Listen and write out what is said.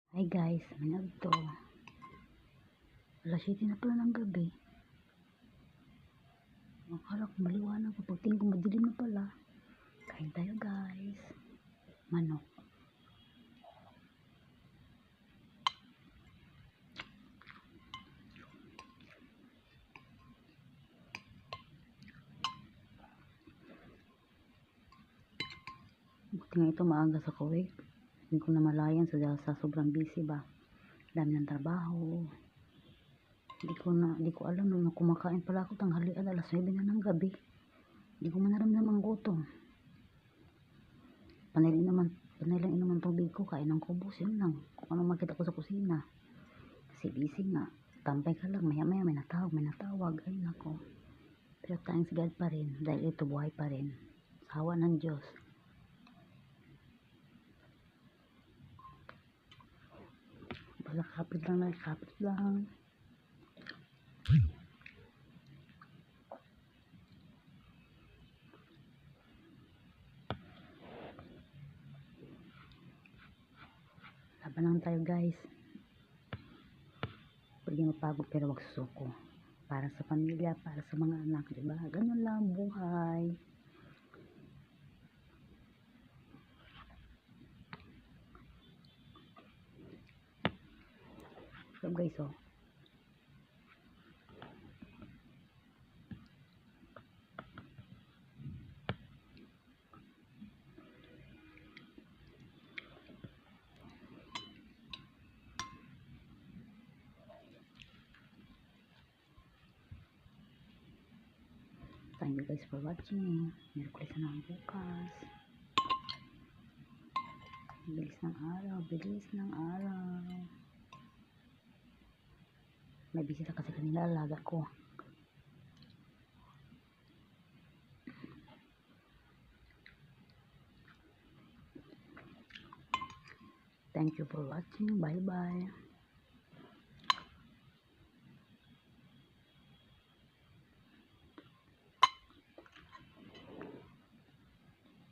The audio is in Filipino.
Hi guys, manag to. Alas 7 na pala ng gabi. Akala ko maliwanag ko. Pagtingin ko madilim na pala. Kain tayo guys. Manok. Buti nga ito maaga sa Kuwait. Hindi ko na malayan sa sobrang busy ba. Dami ng trabaho. Hindi ko alam nung kumakain pala ako tanghalian alas 9 na ng gabi. Hindi ko man naramdaman ang gutom. Panilang inuman tubig ko, kain ng kubos, yun lang. Kung ano makita ko sa kusina. Kasi busy nga. Tampay ka lang, maya may natawag. Ay nako. Pero thanks God pa rin, dahil ito buhay pa rin. Sawa ng Diyos. Basta kapit lang. Laban lang tayo guys. Pwede mapagod pero wag susuko. Para sa pamilya, para sa mga anak, diba? Ganun lang buhay. So guys, oh. Thank you guys for watching. Merkulis na ang bukas. Bilis ng araw. May bisita kasi kanila, alaga ko. Thank you for watching. Bye bye.